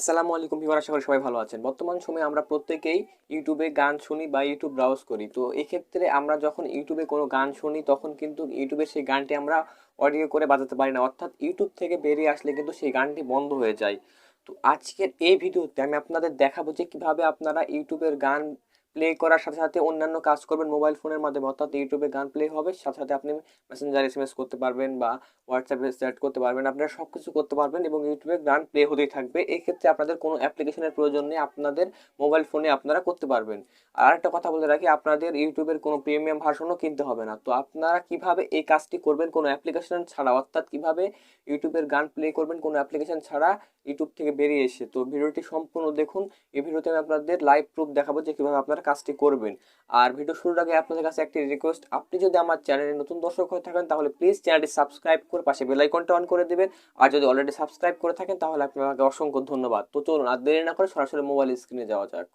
আসসালামু আলাইকুম ভিউয়ার, আশা করি সবাই ভালো আছেন। বর্তমান সময়ে আমরা প্রত্যেকেই ইউটিউবে গান শুনি বা ইউটিউব ব্রাউজ করি। তো এক্ষেত্রে আমরা যখন ইউটিউবে কোনো গান শুনি তখন কিন্তু ইউটিউবের সেই গানটি আমরা অডিও করে বাজাতে পারি না, অর্থাৎ ইউটিউব থেকে বেরিয়ে আসলে কিন্তু সেই গানটি বন্ধ হয়ে যায়। তো আজকের এই ভিডিওতে আমি আপনাদের দেখাবো যে কিভাবে আপনারা ইউটিউবের গান প্লে করার সাথে সাথে অন্যান্য কাজ করবেন মোবাইল ফোনের মাধ্যমে, অর্থাৎ ইউটিউবে গান প্লে হবে, সাথে সাথে আপনি মেসেঞ্জার এসএমএস করতে পারবেন বা হোয়াটসঅ্যাপে চ্যাট করতে পারবেন, আপনারা সব কিছু করতে পারবেন এবং ইউটিউবে গান প্লে হতেই থাকবে। এক্ষেত্রে আপনাদের কোনো অ্যাপ্লিকেশনের প্রয়োজন নেই, আপনাদের মোবাইল ফোনে আপনারা করতে পারবেন। আর একটা কথা বলে রাখি, আপনাদের ইউটিউবের কোনো প্রিমিয়াম ভার্সনও কিনতে হবে না। তো আপনারা কিভাবে এই কাজটি করবেন কোনো অ্যাপ্লিকেশন ছাড়া, অর্থাৎ কিভাবে ইউটিউবের গান প্লে করবেন কোনো অ্যাপ্লিকেশন ছাড়া ইউটিউব থেকে বেরিয়ে এসে, তো ভিডিওটি সম্পূর্ণ দেখুন। এই ভিডিওতে আমি আপনাদের লাইভ প্রুফ দেখাবো যে কিভাবে আপনারা কাজটি করবেন। আর ভিডিও শুরুর আগে আপনাদের কাছে একটি রিকোয়েস্ট, আপনি যদি আমার চ্যানেলে নতুন দর্শক হয়ে থাকেন তাহলে প্লিজ চ্যানেলটি সাবস্ক্রাইব করে পাশে বেল আইকনটা অন করে দিবেন। আর যদি অলরেডি সাবস্ক্রাইব করে থাকেন তাহলে আপনাকে অসংখ্য ধন্যবাদ। তো চলুন আর দেরি না করে সরাসরি মোবাইল স্ক্রিনে যাওয়া যাক।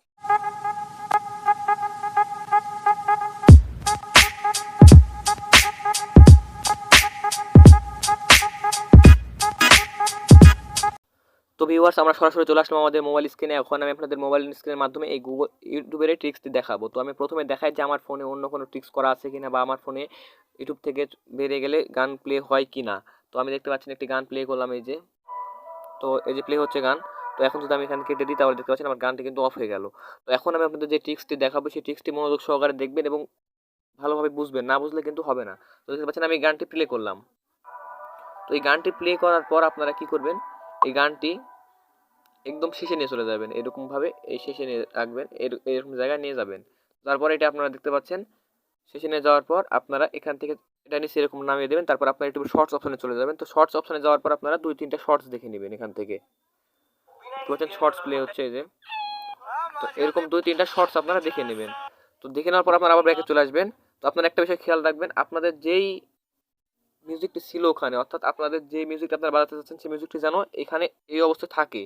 তো ভিউয়ার্স, আমরা সরাসরি চলে আসলাম আমাদের মোবাইল স্ক্রিনে। এখন আমি আপনাদের মোবাইল স্ক্রিনের মাধ্যমে এই ইউটিউবের এই ট্রিক্সটি দেখাবো। তো আমি প্রথমে দেখাই যে আমার ফোনে অন্য কোনো ট্রিক্স করা আছে কিনা বা আমার ফোনে ইউটিউব থেকে বেরিয়ে গেলে গান প্লে হয় কিনা। তো আমি দেখতে পাচ্ছেন একটি গান প্লে করলাম, এই যে। তো এই যে প্লে হচ্ছে গান। তো এখন যদি আমি এখানে কেটে দিই তাহলে দেখতে পাচ্ছেন আমার গানটি কিন্তু অফ হয়ে গেল। তো এখন আমি আপনাদের যে ট্রিক্সটি দেখাবো সেই ট্রিক্সটি মনোযোগ সহকারে দেখবেন এবং ভালোভাবে বুঝবেন, না বুঝলে কিন্তু হবে না। তো দেখতে পাচ্ছেন আমি গানটি প্লে করলাম। তো এই গানটি প্লে করার পর আপনারা কি করবেন, এই গানটি একদম শেষে নিয়ে চলে যাবেন, এরকমভাবে এই শেষে নিয়ে রাখবেন, এরকম জায়গায় নিয়ে যাবেন। তারপরে এটা আপনারা দেখতে পাচ্ছেন শেষে নিয়ে যাওয়ার পর আপনারা এখান থেকে এটা নিচে এরকম নামিয়ে দেবেন। তারপর আপনারা একটু শর্টস অপশনে চলে যাবেন। তো শর্টস অপশনে যাওয়ার পর আপনারা 2-3টা শর্টস দেখে নেবেন এখান থেকে। দেখতে পাচ্ছেন শর্টস প্লে হচ্ছে, এই যে। তো এরকম 2-3টা শর্টস আপনারা দেখে নেবেন। তো দেখে নেওয়ার পর আপনারা আবার ব্যাকে চলে আসবেন। তো আপনারা একটা বিষয় খেয়াল রাখবেন, আপনাদের যেই মিউজিকটি ছিল ওখানে, অর্থাৎ আপনাদের যে মিউজিকটা আপনারা বাজাতে চাচ্ছেন সেই মিউজিকটি যেন এখানে এই অবস্থায় থাকে।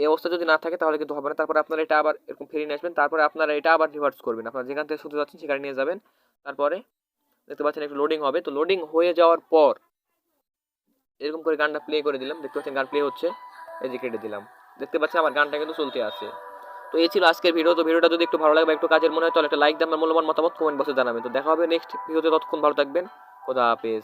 এই অবস্থা যদি না থাকে তাহলে কিন্তু হবে না। তারপরে আপনারা এটা আবার এরকম ফিরিয়ে নিয়ে আসবেন। তারপরে আপনারা এটা আবার রিভার্স করবেন, আপনারা যেখান থেকে শুনতে যাচ্ছেন সেখানে নিয়ে যাবেন। তারপরে দেখতে পাচ্ছেন একটু লোডিং হবে। তো লোডিং হয়ে যাওয়ার পর এরকম করে গানটা প্লে করে দিলাম। দেখতে পাচ্ছেন গান প্লে হচ্ছে, এই যে কেটে দিলাম। দেখতে পাচ্ছেন আমার গানটা কিন্তু চলতে আছে। তো এই ছিল আজকের ভিডিও। তো ভিডিওটা যদি একটু ভালো লাগে বা একটু কাজের মনে হয় তাহলে একটা লাইক দিয়ে আপনার মূল্যবান মতামত কমেন্ট বক্সে জানাবেন। তো দেখা হবে নেক্সট ভিডিওতে, ততক্ষণ ভালো থাকবেন। খোদা হাফেজ।